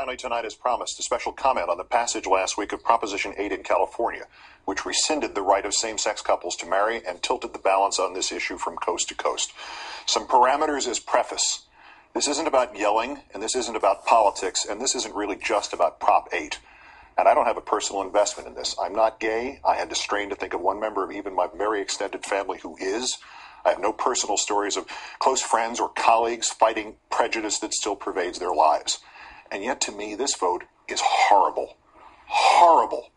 finally tonight, as promised, a special comment on the passage last week of Proposition 8 in California, which rescinded the right of same-sex couples to marry and tilted the balance on this issue from coast to coast. Some parameters as preface. This isn't about yelling, and this isn't about politics, and this isn't really just about Prop 8. And I don't have a personal investment in this. I'm not gay. I had to strain to think of one member of even my very extended family who is. I have no personal stories of close friends or colleagues fighting prejudice that still pervades their lives. And yet, to me, this vote is horrible. Horrible.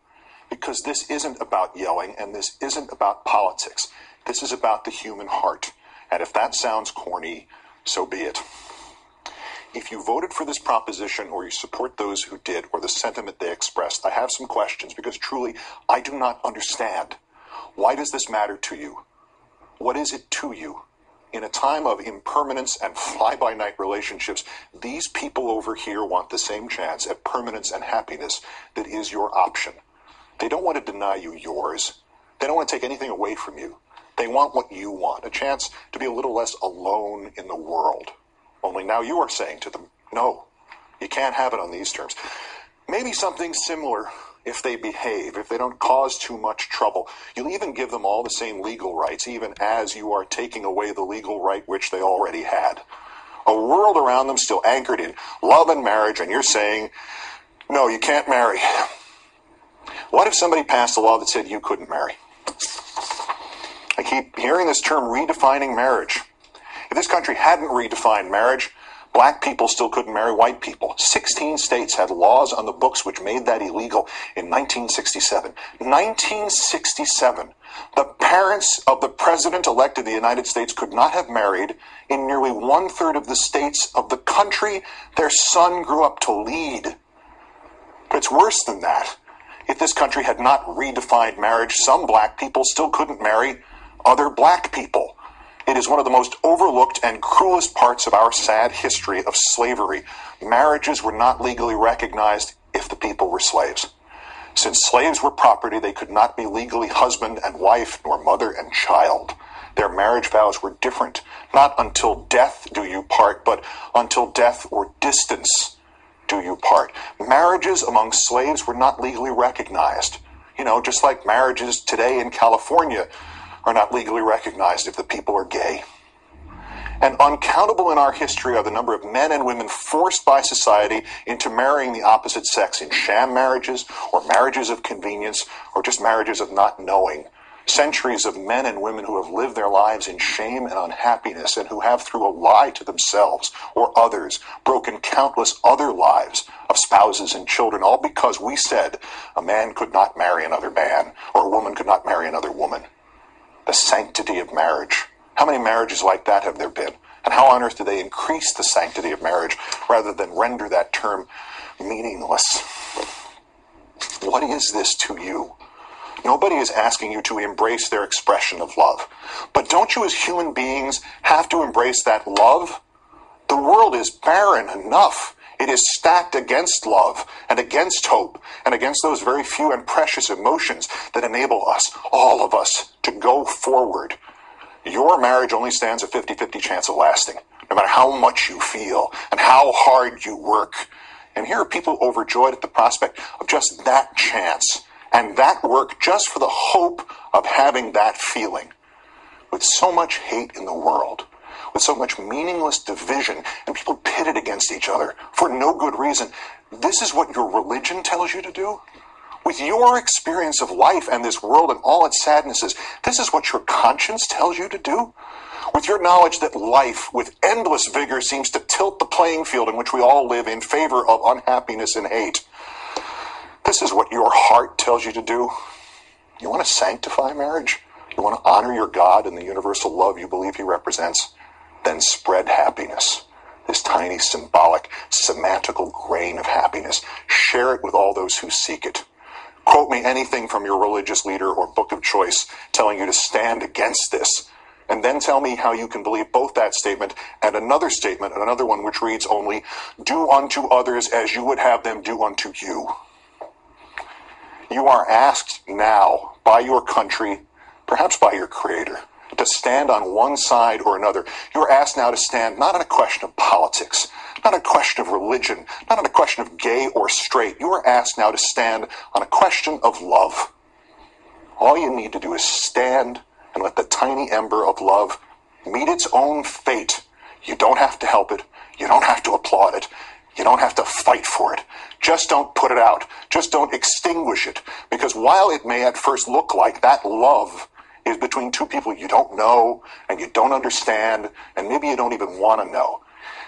Because this isn't about yelling, and this isn't about politics. This is about the human heart. And if that sounds corny, so be it. If you voted for this proposition, or you support those who did, or the sentiment they expressed, I have some questions, because truly, I do not understand. Why does this matter to you? What is it to you? In a time of impermanence and fly-by-night relationships, these people over here want the same chance at permanence and happiness that is your option. They don't want to deny you yours. They don't want to take anything away from you. They want what you want, a chance to be a little less alone in the world. Only now you are saying to them, no, you can't have it on these terms. Maybe something similar if they behave, if they don't cause too much trouble. You'll even give them all the same legal rights, even as you are taking away the legal right which they already had. A world around them still anchored in love and marriage, and you're saying, no, you can't marry. What if somebody passed a law that said you couldn't marry? I keep hearing this term, redefining marriage. If this country hadn't redefined marriage, black people still couldn't marry white people. 16 states had laws on the books which made that illegal in 1967. 1967. The parents of the president-elect of the United States could not have married in nearly 1/3 of the states of the country their son grew up to lead. But it's worse than that. If this country had not redefined marriage, some black people still couldn't marry other black people. It is one of the most overlooked and cruelest parts of our sad history of slavery. Marriages were not legally recognized if the people were slaves. Since slaves were property, they could not be legally husband and wife, nor mother and child. Their marriage vows were different. Not until death do you part, but until death or distance do you part. Marriages among slaves were not legally recognized. You know, just like marriages today in California are not legally recognized if the people are gay. And uncountable in our history are the number of men and women forced by society into marrying the opposite sex in sham marriages, or marriages of convenience, or just marriages of not knowing. Centuries of men and women who have lived their lives in shame and unhappiness, and who have, through a lie to themselves or others, broken countless other lives of spouses and children, all because we said a man could not marry another man, or a woman could not marry another woman. The sanctity of marriage. How many marriages like that have there been? And how on earth do they increase the sanctity of marriage rather than render that term meaningless? What is this to you? Nobody is asking you to embrace their expression of love. But don't you as human beings have to embrace that love? The world is barren enough. It is stacked against love and against hope and against those very few and precious emotions that enable us, all of us, to go forward. Your marriage only stands a 50-50 chance of lasting, no matter how much you feel and how hard you work. And here are people overjoyed at the prospect of just that chance and that work just for the hope of having that feeling. With so much hate in the world, with so much meaningless division, and people pitted against each other for no good reason, this is what your religion tells you to do? With your experience of life and this world and all its sadnesses, this is what your conscience tells you to do? With your knowledge that life, with endless vigor, seems to tilt the playing field in which we all live in favor of unhappiness and hate, this is what your heart tells you to do? You want to sanctify marriage? You want to honor your God and the universal love you believe he represents? Then spread happiness. This tiny symbolic, semantical grain of happiness. Share it with all those who seek it. Quote me anything from your religious leader or book of choice telling you to stand against this. And then tell me how you can believe both that statement and another statement, and another one which reads only, do unto others as you would have them do unto you. You are asked now by your country, perhaps by your creator, to stand on one side or another. You're asked now to stand not on a question of politics, not a question of religion, not on a question of gay or straight. You are asked now to stand on a question of love. All you need to do is stand and let the tiny ember of love meet its own fate. You don't have to help it. You don't have to applaud it. You don't have to fight for it. Just don't put it out. Just don't extinguish it. Because while it may at first look like that love is between two people you don't know and you don't understand and maybe you don't even want to know,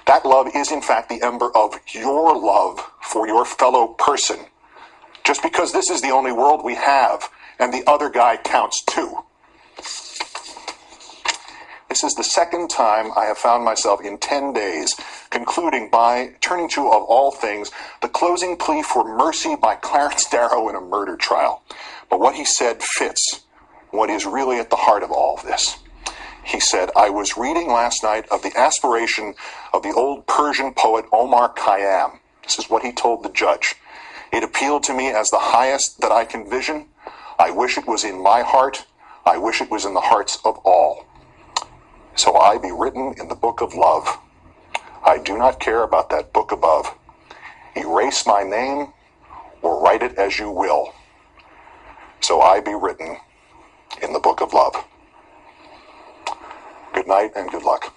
that love is in fact the ember of your love for your fellow person. Just because this is the only world we have and the other guy counts too. This is the second time I have found myself in 10 days concluding by turning to, of all things, the closing plea for mercy by Clarence Darrow in a murder trial. But what he said fits what is really at the heart of all of this. He said, I was reading last night of the aspiration of the old Persian poet Omar Khayyam. This is what he told the judge. It appealed to me as the highest that I can vision. I wish it was in my heart. I wish it was in the hearts of all. So I be written in the book of love. I do not care about that book above. Erase my name or write it as you will. So I be written in the book of love. Good night and good luck.